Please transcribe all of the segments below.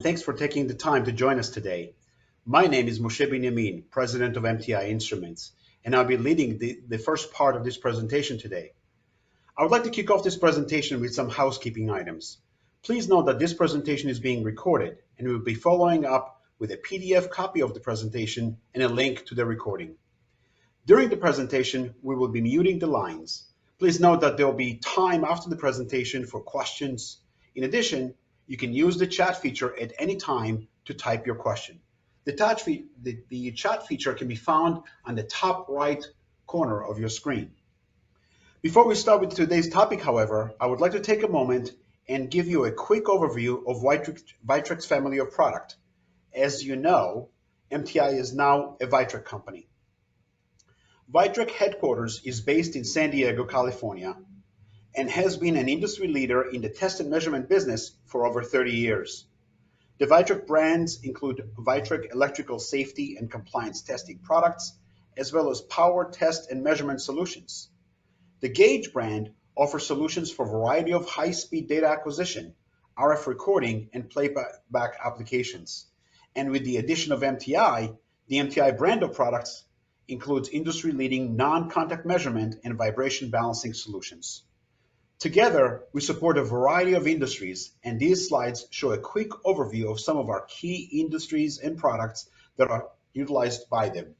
Thanks for taking the time to join us today. My name is Moshe Binyamin, President of MTI Instruments, and I'll be leading the first part of this presentation today. I would like to kick off this presentation with some housekeeping items. Please note that this presentation is being recorded, and we will be following up with a PDF copy of the presentation and a link to the recording. During the presentation, we will be muting the lines. Please note that there will be time after the presentation for questions. In addition, you can use the chat feature at any time to type your question. The chat feature can be found on the top right corner of your screen. Before we start with today's topic, however, I would like to take a moment and give you a quick overview of Vitrek's family of product. As you know, MTI is now a Vitrek company. Vitrek headquarters is based in San Diego, California, and has been an industry leader in the test and measurement business for over 30 years. The Vitrek brands include Vitrek electrical safety and compliance testing products, as well as power test and measurement solutions. The Gauge brand offers solutions for a variety of high-speed data acquisition, RF recording, and playback applications. And with the addition of MTI, the MTI brand of products includes industry-leading non-contact measurement and vibration balancing solutions. Together, we support a variety of industries, and these slides show a quick overview of some of our key industries and products that are utilized by them.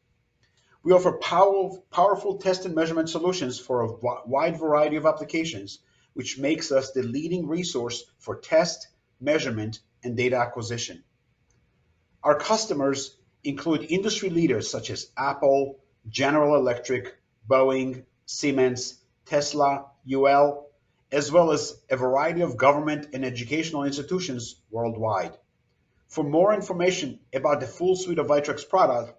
We offer powerful test and measurement solutions for a wide variety of applications, which makes us the leading resource for test, measurement, and data acquisition. Our customers include industry leaders such as Apple, General Electric, Boeing, Siemens, Tesla, UL, as well as a variety of government and educational institutions worldwide. For more information about the full suite of Vitrek's products,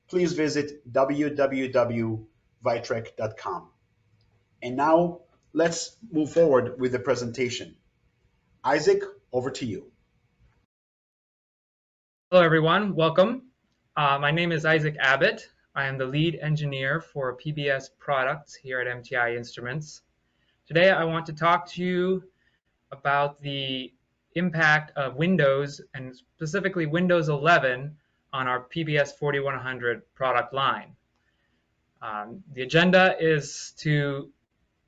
please visit www.vitrek.com. And now let's move forward with the presentation. Isaac, over to you. Hello, everyone. Welcome. My name is Isaac Abbott. I am the lead engineer for PBS products here at MTI Instruments. Today, I want to talk to you about the impact of Windows, and specifically Windows 11, on our PBS 4100 product line. The agenda is to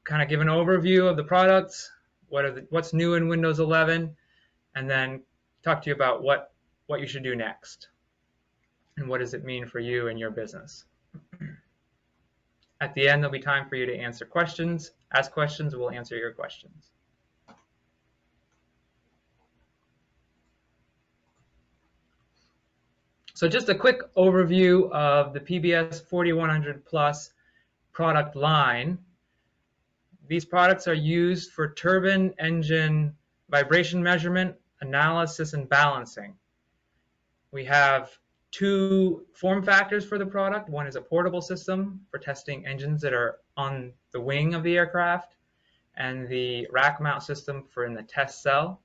kind of give an overview of the products, what's new in Windows 11, and then talk to you about what you should do next and what does it mean for you and your business. At the end, there'll be time for you to answer questions. Ask questions, we'll answer your questions. So just a quick overview of the PBS 4100 Plus product line. These products are used for turbine engine vibration measurement, analysis, and balancing. We have two form factors for the product. One is a portable system for testing engines that are on the wing of the aircraft, and the rack mount system for in the test cell.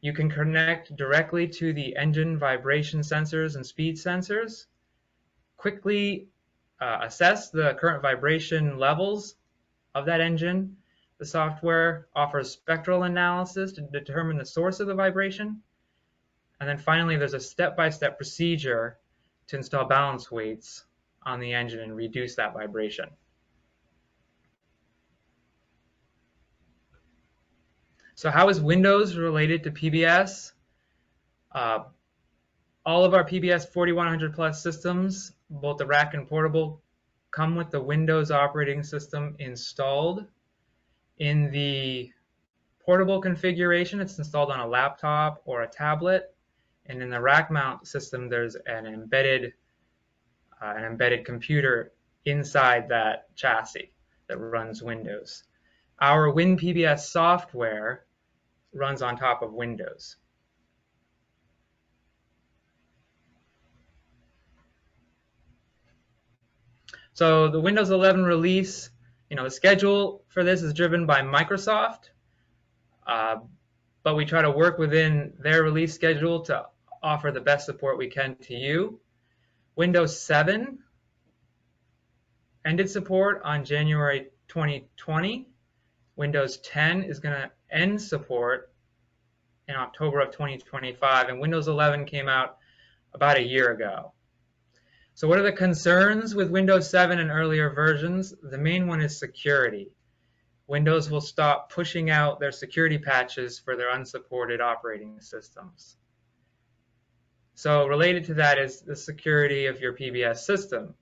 You can connect directly to the engine vibration sensors and speed sensors, quickly assess the current vibration levels of that engine. The software offers spectral analysis to determine the source of the vibration. And then finally, there's a step-by-step procedure to install balance weights on the engine and reduce that vibration. So how is Windows related to PBS? All of our PBS 4100 Plus systems, both the rack and portable, come with the Windows operating system installed. In the portable configuration, it's installed on a laptop or a tablet. And in the rack mount system, there's an embedded computer inside that chassis that runs Windows. Our WinPBS software runs on top of Windows. So the Windows 11 release, the schedule for this is driven by Microsoft, but we try to work within their release schedule to offer the best support we can to you. Windows 7 ended support on January 2020. Windows 10 is going to end support in October of 2025, and Windows 11 came out about a year ago. So what are the concerns with Windows 7 and earlier versions? The main one is security. Windows will stop pushing out their security patches for their unsupported operating systems. So related to that is the security of your PBS system.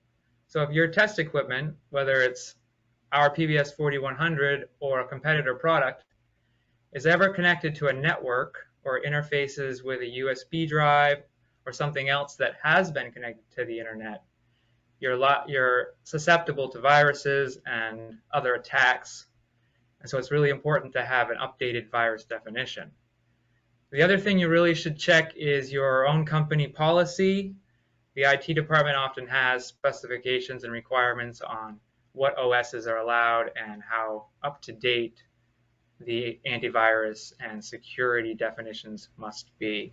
So if your test equipment, whether it's our PBS 4100 or a competitor product, is ever connected to a network or interfaces with a USB drive or something else that has been connected to the internet, you're susceptible to viruses and other attacks. And so it's really important to have an updated virus definition. The other thing you really should check is your own company policy. The IT department often has specifications and requirements on what OSs are allowed and how up to date the antivirus and security definitions must be.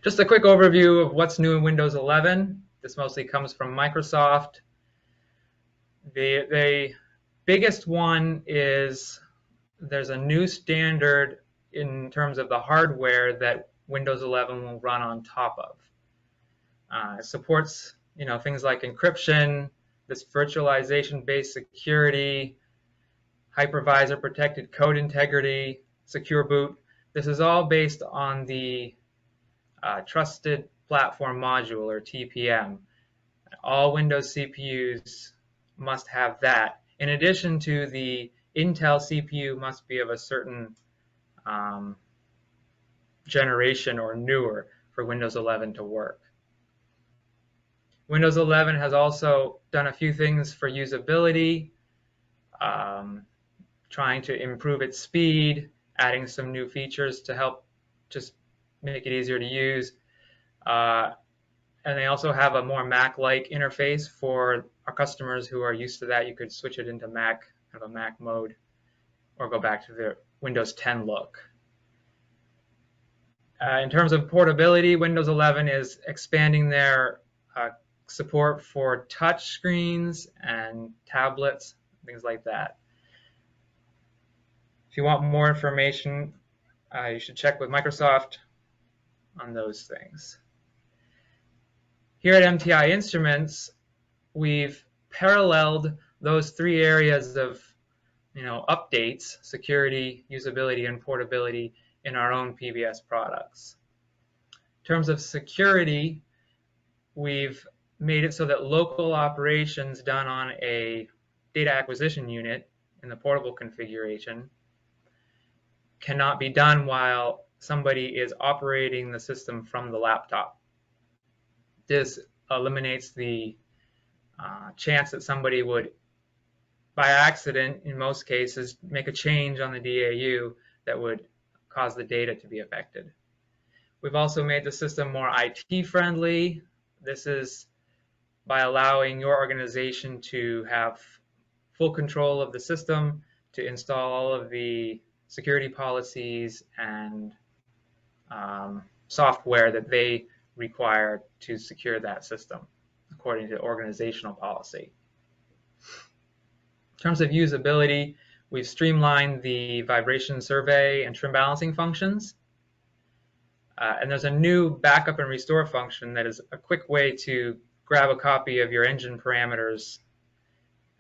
Just a quick overview of what's new in Windows 11. This mostly comes from Microsoft. The biggest one is there's a new standard in terms of the hardware that Windows 11 will run on top of. It supports things like encryption, this virtualization-based security, hypervisor protected code integrity, secure boot. This is all based on the Trusted Platform Module, or TPM. All Windows CPUs must have that. In addition to the Intel CPU must be of a certain generation or newer for Windows 11 to work. Windows 11 has also done a few things for usability, trying to improve its speed, adding some new features to help just make it easier to use. And they also have a more Mac-like interface for our customers who are used to that. You could switch it into Mac, have a Mac mode, or go back to the Windows 10 look. In terms of portability, Windows 11 is expanding their support for touch screens and tablets, things like that. If you want more information, you should check with Microsoft on those things. Here at MTI Instruments, we've paralleled those three areas of updates, security, usability, and portability in our own PBS products. In terms of security, we've made it so that local operations done on a data acquisition unit in the portable configuration cannot be done while somebody is operating the system from the laptop. This eliminates the chance that somebody would, by accident, in most cases, make a change on the DAU that would cause the data to be affected. We've also made the system more IT friendly. This is by allowing your organization to have full control of the system, to install all of the security policies and software that they require to secure that system according to organizational policy. In terms of usability, we've streamlined the vibration survey and trim balancing functions. And there's a new backup and restore function that is a quick way to grab a copy of your engine parameters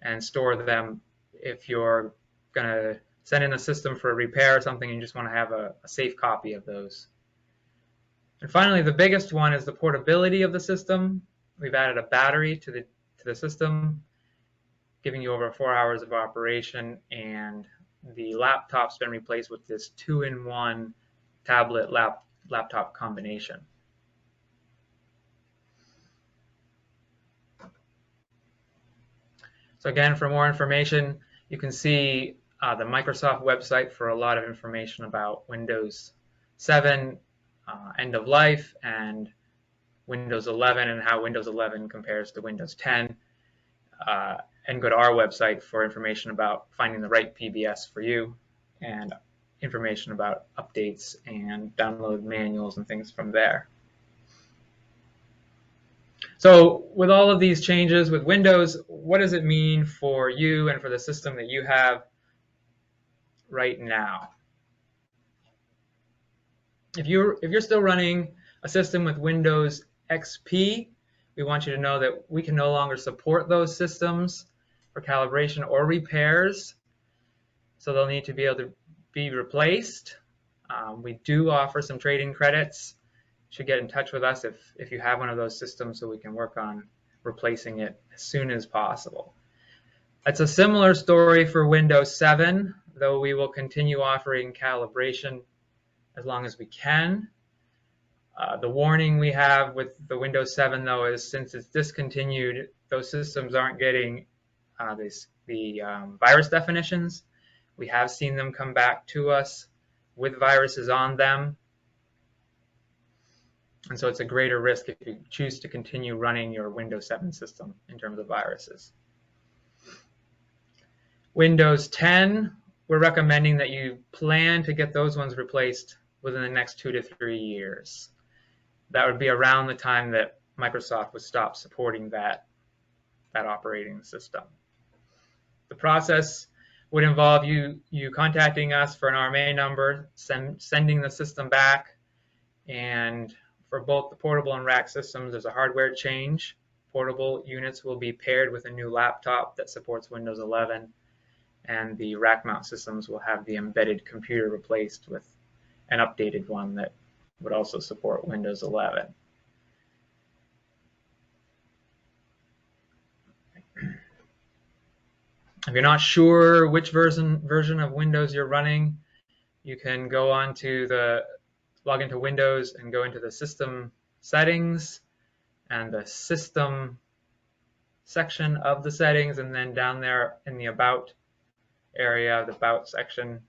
and store them if you're going to send in a system for a repair or something and you just want to have a safe copy of those. And finally, the biggest one is the portability of the system. We've added a battery to the system, giving you over 4 hours of operation, and the laptop's been replaced with this 2-in-1 tablet laptop combination. So again, for more information, you can see the Microsoft website for a lot of information about Windows 7 end of life and Windows 11 and how Windows 11 compares to Windows 10. And go to our website for information about finding the right PBS for you and information about updates and download manuals and things from there. So with all of these changes with Windows, what does it mean for you and for the system that you have right now? If you're still running a system with Windows XP, we want you to know that we can no longer support those systems for calibration or repairs. So they'll need to be able to be replaced. We do offer some trade-in credits. You should get in touch with us if you have one of those systems so we can work on replacing it as soon as possible. It's a similar story for Windows 7, though we will continue offering calibration as long as we can. The warning we have with the Windows 7, though, is since it's discontinued, those systems aren't getting the virus definitions. We have seen them come back to us with viruses on them. And so it's a greater risk if you choose to continue running your Windows 7 system in terms of viruses. Windows 10, we're recommending that you plan to get those ones replaced within the next 2 to 3 years. That would be around the time that Microsoft would stop supporting that operating system. The process would involve you contacting us for an RMA number, sending the system back, and for both the portable and rack systems, there's a hardware change. Portable units will be paired with a new laptop that supports Windows 11, and the rack mount systems will have the embedded computer replaced with an updated one that would also support Windows 11. If you're not sure which version of Windows you're running, you can go on to log into Windows and go into the system settings and the system section of the settings, and then down there in the about area, the about section,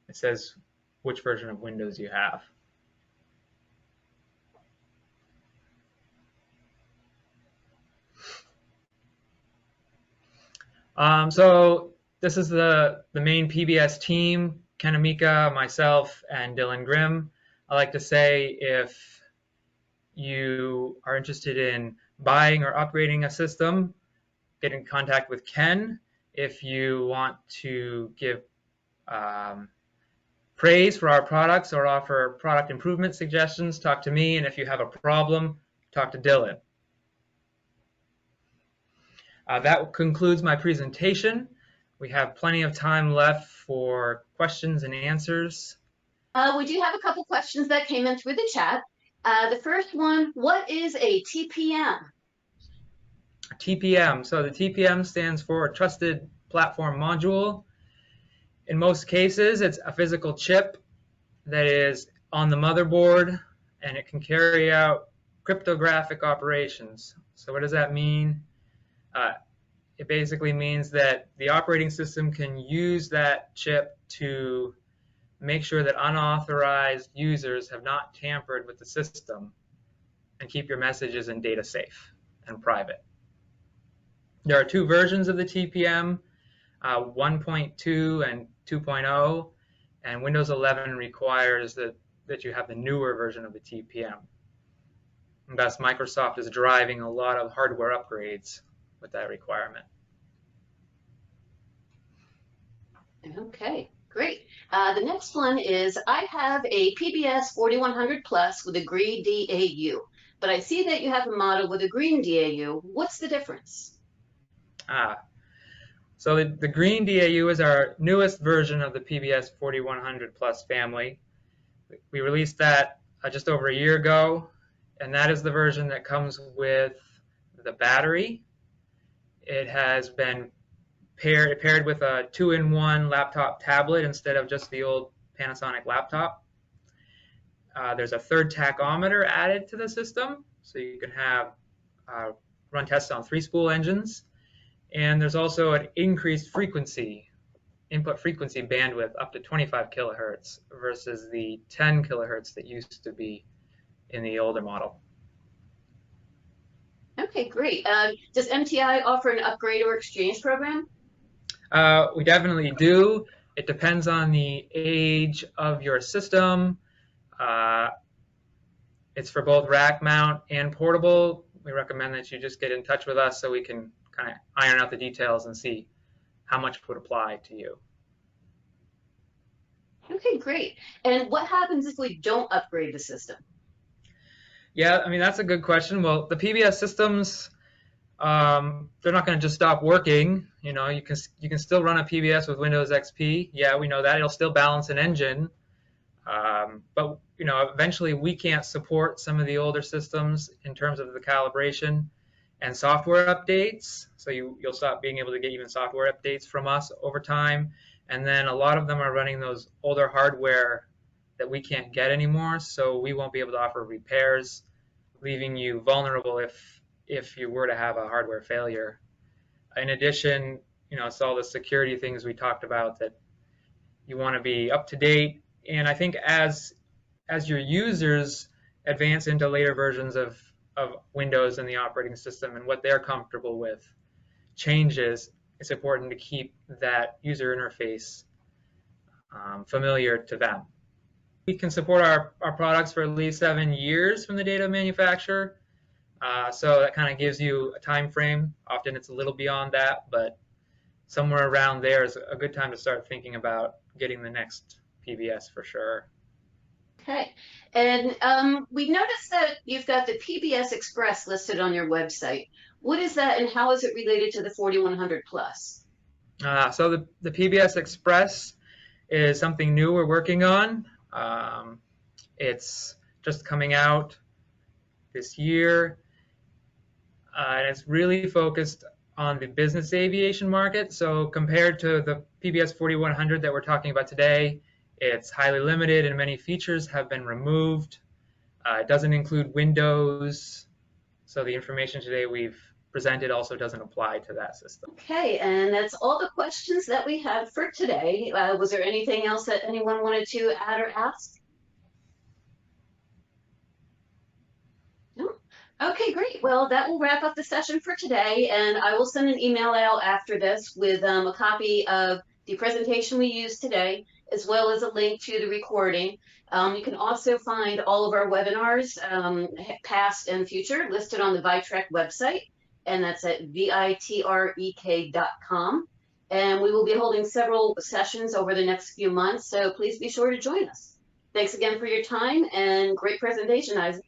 it says which version of Windows you have. So this is the main PBS team, Ken Amika, myself, and Dylan Grimm. I like to say if you are interested in buying or upgrading a system, get in contact with Ken. If you want to give praise for our products or offer product improvement suggestions, talk to me. And if you have a problem, talk to Dylan. That concludes my presentation. We have plenty of time left for questions and answers. We do have a couple questions that came in through the chat. The first one, what is a TPM? TPM. So the TPM stands for Trusted Platform Module. In most cases, it's a physical chip that is on the motherboard, and it can carry out cryptographic operations. So what does that mean? It basically means that the operating system can use that chip to make sure that unauthorized users have not tampered with the system and keep your messages and data safe and private. There are two versions of the TPM, 1.2 and 2.0, and Windows 11 requires that you have the newer version of the TPM. And thus, Microsoft is driving a lot of hardware upgrades with that requirement. Okay, great. The next one is, I have a PBS 4100 Plus with a green DAU, but I see that you have a model with a green DAU. What's the difference? So the green DAU is our newest version of the PBS 4100 Plus family. We released that just over a year ago, and that is the version that comes with the battery. It has been paired with a 2-in-1 laptop tablet instead of just the old Panasonic laptop. There's a third tachometer added to the system, so you can have run tests on 3-spool engines. And there's also an increased input frequency bandwidth up to 25 kilohertz versus the 10 kilohertz that used to be in the older model. Okay, great. Does MTI offer an upgrade or exchange program? We definitely do. It depends on the age of your system. It's for both rack mount and portable. we recommend that you just get in touch with us so we can kind of iron out the details and see how much would apply to you. Okay, great. And what happens if we don't upgrade the system? Yeah, I mean, that's a good question. Well, the PBS systems, they're not going to just stop working. You know, you can still run a PBS with Windows XP. Yeah, we know that. It'll still balance an engine. But, you know, eventually we can't support some of the older systems in terms of the calibration and software updates. So you'll stop being able to get even software updates from us over time. And then a lot of them are running those older hardware that we can't get anymore. So we won't be able to offer repairs, leaving you vulnerable if you were to have a hardware failure. In addition, you know, it's all the security things we talked about that you want to be up to date. And I think as your users advance into later versions of Windows and the operating system and what they're comfortable with changes, it's important to keep that user interface familiar to them. We can support our products for at least 7 years from the date of manufacture. So that kind of gives you a time frame. Often it's a little beyond that, but somewhere around there is a good time to start thinking about getting the next PBS for sure. Okay, and we noticed that you've got the PBS Express listed on your website. What is that, and how is it related to the 4100 Plus? So the PBS Express is something new we're working on. It's just coming out this year, and it's really focused on the business aviation market. So compared to the PBS 4100 that we're talking about today, it's highly limited and many features have been removed. It doesn't include Windows, so the information today we've presented also doesn't apply to that system. Okay, and that's all the questions that we have for today. Was there anything else that anyone wanted to add or ask? No? Okay, great. Well, that will wrap up the session for today, and I will send an email out after this with a copy of the presentation we used today, as well as a link to the recording. You can also find all of our webinars, past and future, listed on the Vitrek website, and that's at vitrek.com. And we will be holding several sessions over the next few months, so please be sure to join us. Thanks again for your time, and great presentation, Isaac.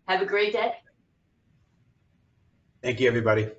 Have a great day. Thank you, everybody.